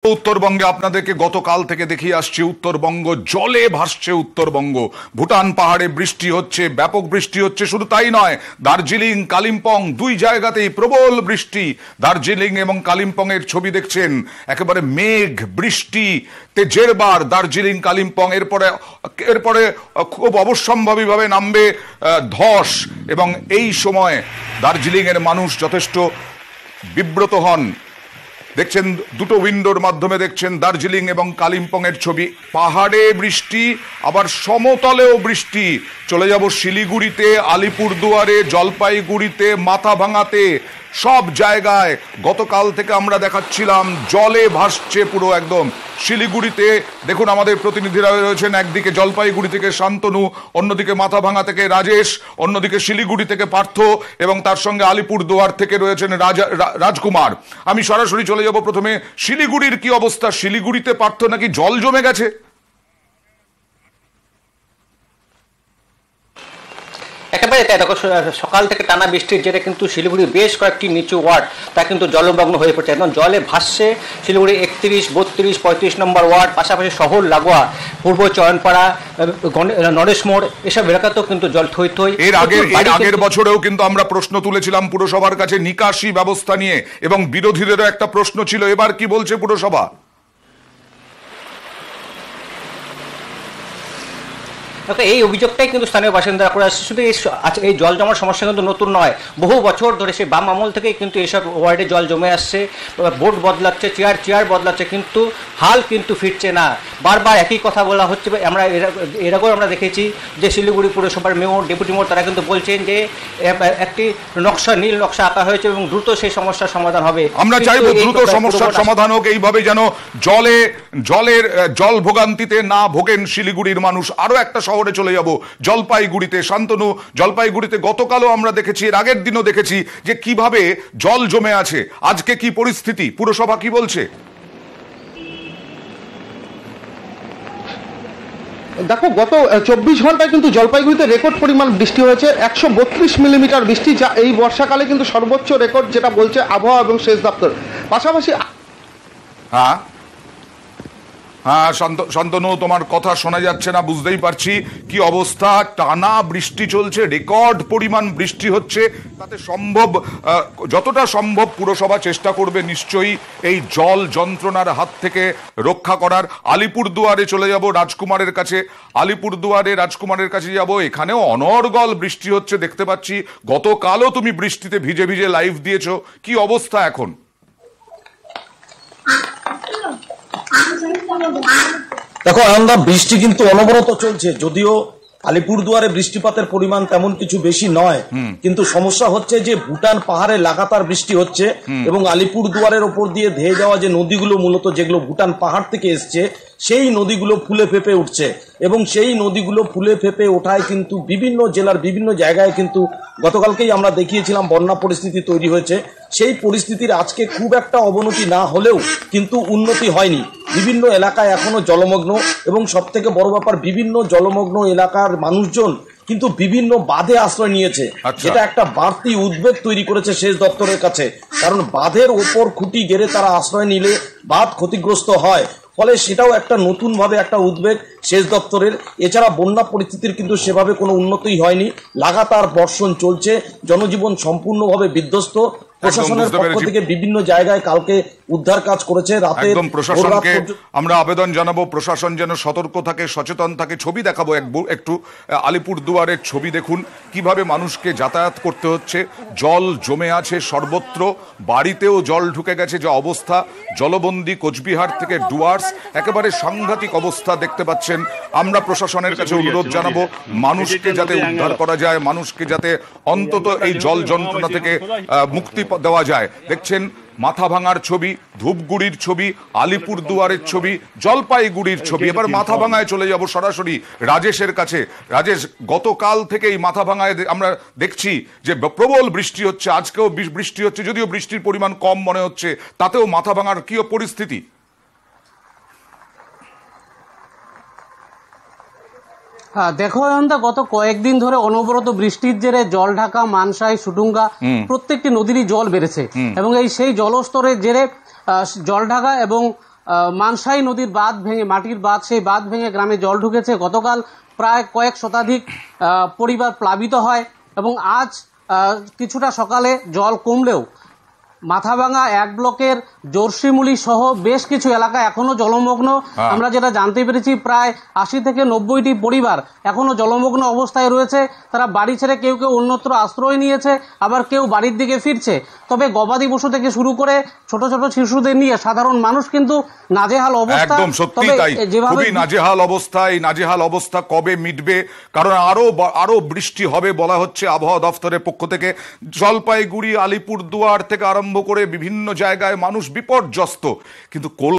উত্তরবঙ্গে আপনাদেরকে গতকাল থেকে দেখিয়ে আসছি উত্তরবঙ্গ জলে ভাসছে। উত্তরবঙ্গ ভুটান পাহাড়ে বৃষ্টি হচ্ছে, ব্যাপক বৃষ্টি হচ্ছে। শুধু তাই নয়, দার্জিলিং কালিম্পং দুই জায়গাতেই প্রবল বৃষ্টি। দার্জিলিং এবং কালিম্পং এর ছবি দেখছেন, একেবারে মেঘ বৃষ্টিতে জেরবার দার্জিলিং কালিম্পং। এরপরে খুব অবশ্যম্ভাবীভাবে নামবে ধস, এবং এই সময় দার্জিলিং এর মানুষ যথেষ্ট বিব্রত হন। দেখছেন দুটো উইন্ডোর মাধ্যমে দেখছেন দার্জিলিং এবং কালিম্পং এর ছবি। পাহাড়ে বৃষ্টি, আবার সমতলেও বৃষ্টি। চলে যাব শিলিগুড়িতে, আলিপুরদুয়ারে, জলপাইগুড়িতে, মাথাভাঙাতে, সব জায়গায় গতকাল থেকে আমরা দেখাচ্ছিলাম জলে ভাসছে পুরো একদম। শিলিগুড়িতে দেখুন আমাদের প্রতিনিধিরা রয়েছেন, একদিকে জলপাইগুড়ি থেকে শান্তনু, অন্যদিকে মাথাভাঙা থেকে রাজেশ, অন্যদিকে শিলিগুড়ি থেকে পার্থ, এবং তার সঙ্গে আলিপুরদুয়ার থেকে রয়েছেন রাজকুমার। আমি সরাসরি চলে যাব প্রথমে শিলিগুড়ির কি অবস্থা। শিলিগুড়িতে পার্থ নাকি জল জমে গেছে? একেবারে তাই। দেখো, সকাল থেকে টানা বৃষ্টির জেরে কিন্তু শিলিগুড়ির বেশ কয়েকটি নিচু ওয়ার্ড তা কিন্তু জলমগ্ন হয়ে পড়ছে, একদম জলে ভাসছে। শিলিগুড়ি 31, 32, 35 নম্বর ওয়ার্ড, পাশাপাশি শহর লাগোয়া পূর্ব চয়নপাড়া, নরেশ মোড়, এসব এলাকাতেও কিন্তু জল থই থই। এর আগের বছরেও কিন্তু আমরা প্রশ্ন তুলেছিলাম পুরসভার কাছে নিকাশি ব্যবস্থা নিয়ে, এবং বিরোধীদেরও একটা প্রশ্ন ছিল। এবার কি বলছে পুরসভা? এই অভিযোগটাই কিন্তু স্থানীয় বাসিন্দারা করে আসছে। শুধু এই জল জমার সমস্যা কিন্তু নতুন নয়, বহু বছর ধরে সেই বাম আমল থেকেই কিন্তু এইসব ওয়ার্ডে জল জমে আসছে। বোর্ড বদলাচ্ছে, চেয়ার বদলাচ্ছে, কিন্তু হাল কিন্তু ফিরছে না। বারবার একই কথা বলা হচ্ছে। আমরা এর আগেও আমরা দেখেছি যে শিলিগুড়ি পুরসভার মেয়র, ডেপুটি মেয়র তারা কিন্তু বলছেন যে একটি নীল নকশা আঁকা হয়েছে এবং দ্রুত সেই সমস্যার সমাধান হবে। আমরা চাইব দ্রুত সমস্যার সমাধান হোক, এইভাবে যেন জল ভোগান্তিতে না ভোগেন শিলিগুড়ির মানুষ। আরো একটা শহরে চলে যাব, জলপাইগুড়িতে। শান্তনু, জলপাইগুড়িতে গতকালও আমরা দেখেছি, এর আগের দিনও দেখেছি যে কিভাবে জল জমে আছে। আজকে কি পরিস্থিতি, পুরসভা কি বলছে? দেখো, গত 24 ঘন্টায় কিন্তু জলপাইগুড়িতে রেকর্ড পরিমাণ বৃষ্টি হয়েছে, 132 মিলিমিটার বৃষ্টি, যা এই বর্ষাকালে কিন্তু সর্বোচ্চ রেকর্ড, যেটা বলছে আবহাওয়া এবং সেচ দপ্তর। পাশাপাশি হ্যাঁ শান্তনু, তোমার কথা শোনা যাচ্ছে না, বুঝতেই পারছি কি অবস্থা। টানা বৃষ্টি চলছে, রেকর্ড পরিমাণ বৃষ্টি হচ্ছে। তাতে যতটা সম্ভব পুরসভা চেষ্টা করবে নিশ্চয়ই এই জল যন্ত্রণার হাত থেকে রক্ষা করার। আলিপুরদুয়ারে চলে যাব রাজকুমারের কাছে। আলিপুরদুয়ারে রাজকুমারের কাছে যাব, এখানেও অনর্গল বৃষ্টি হচ্ছে দেখতে পাচ্ছি। গতকালও তুমি বৃষ্টিতে ভিজে ভিজে লাইভ দিয়েছো, কি অবস্থা এখন? দেখো আনন্দা, বৃষ্টি কিন্তু অনবরত চলছে। যদিও আলিপুরদুয়ারে বৃষ্টিপাতের পরিমাণ তেমন কিছু বেশি নয়, কিন্তু সমস্যা হচ্ছে যে ভুটান পাহাড়ে লাগাতার বৃষ্টি হচ্ছে, এবং আলিপুরদুয়ারের ওপর দিয়ে ধেয়ে যাওয়া যে নদীগুলো, মূলত যেগুলো ভুটান পাহাড় থেকে এসছে, সেই নদীগুলো ফুলে ফেঁপে উঠছে। এবং সেই নদীগুলো ফুলে ফেঁপে ওঠায় কিন্তু বিভিন্ন জেলার বিভিন্ন জায়গায় কিন্তু গতকালকেই আমরা দেখিয়েছিলাম বন্যা পরিস্থিতি তৈরি হয়েছে। সেই পরিস্থিতির আজকে খুব একটা অবনতি না হলেও কিন্তু উন্নতি হয়নি। বিভিন্ন এলাকায় এখনো জলমগ্ন, এবং সব থেকে বড় ব্যাপার, বিভিন্ন জলমগ্ন এলাকার মানুষজন কিন্তু বিভিন্ন বাঁধে আশ্রয় নিয়েছে, যেটা একটা বাড়তি উদ্বেগ তৈরি করেছে সেচ দপ্তরের কাছে। কারণ বাঁধের ওপর খুঁটি গেড়ে তারা আশ্রয় নিলে বাঁধ ক্ষতিগ্রস্ত হয়, ফলে সেটাও একটা নতুনভাবে একটা উদ্বেগ সেচ দপ্তরের। এছাড়া বন্যা পরিস্থিতির কিন্তু সেভাবে কোনো উন্নতি হয়নি, লাগাতার বর্ষণ চলছে, জনজীবন সম্পূর্ণভাবে বিধ্বস্ত। প্রশাসনের পক্ষ থেকে বিভিন্ন জায়গায় কালকে উদ্ধার কাজ করেছে। রাতে প্রশাসনকে আমরা আবেদন জানাবো, প্রশাসন যেন সতর্ক থাকে, সচেতন থাকে। ছবি দেখাবো একটু আলিপুরদুয়ারের ছবি দেখুন, কিভাবে মানুষকে যাতায়াত করতে হচ্ছে। জল জমে আছে সর্বত্র, বাড়িতেও জল ঢুকে গেছে, যে অবস্থা। জলবন্দী কোচবিহার থেকে ডুয়ার্স, একেবারে সাংঘাতিক অবস্থা দেখতে পাচ্ছেন। আমরা প্রশাসনের কাছে অনুরোধ জানাবো, মানুষকে যাতে উদ্ধার করা যায়, মানুষকে যাতে অন্তত এই জল যন্ত্রণা থেকে মুক্তি দেওয়া যায়। দেখছেন মাথাভাঙার ছবি, ধূপগুড়ির ছবি, আলিপুরদুয়ারের ছবি, জলপাইগুড়ির ছবি। এবার মাথাভাঙায় চলে যাব সরাসরি রাজেশের কাছে। রাজেশ, গতকাল থেকে এই মাথাভাঙায় আমরা দেখছি যে প্রবল বৃষ্টি হচ্ছে, আজকেও বৃষ্টি হচ্ছে, যদিও বৃষ্টির পরিমাণ কম মনে হচ্ছে, তাতেও মাথাভাঙার কি পরিস্থিতি? হ্যাঁ দেখো অয়নদা, গত কয়েকদিন ধরে অনবরত বৃষ্টির জেরে জলঢাকা, মানসাই, সুডুঙ্গা প্রত্যেকটি নদীরই জল বেড়েছে এবং সেই জলস্তরের জেরে জলঢাকা এবং মানসাই নদীর বাঁধ ভেঙে, মাটির বাঁধ, সেই বাঁধ ভেঙে গ্রামে জল ঢুকেছে। গতকাল প্রায় কয়েক শতাধিক পরিবার প্লাবিত হয় এবং আজ কিছুটা সকালে জল কমলেও মাথাভাঙা 1 ব্লকের জোরশিমুলি সহ বেশ কিছু এলাকা এখনো জলমগ্ন। আমরা যেটা জানতে পেরেছি, প্রায় 80 থেকে 90টি পরিবার এখনো জলমগ্ন অবস্থায় রয়েছে। তারা বাড়ি ছেড়ে কেউ কেউ অন্যত্র আশ্রয় নিয়েছে, আবার কেউ বাড়ির দিকে ফিরছে। তবে গবাদি পশু থেকে শুরু করে ছোট ছোট শিশুদের নিয়ে সাধারণ মানুষ কিন্তু নাজেহাল অবস্থা। একদম সত্যি তাই, খুবই নাজেহাল অবস্থা। এই নাজেহাল অবস্থা কবে মিটবে? কারণ আরো বৃষ্টি হবে বলা হচ্ছে আবহাওয়া দফতরের পক্ষ থেকে। জলপাইগুড়ি, আলিপুরদুয়ার থেকে আরম্ভ করে বিভিন্ন জায়গায় মানুষ বিপর্যস্ত, কিন্তু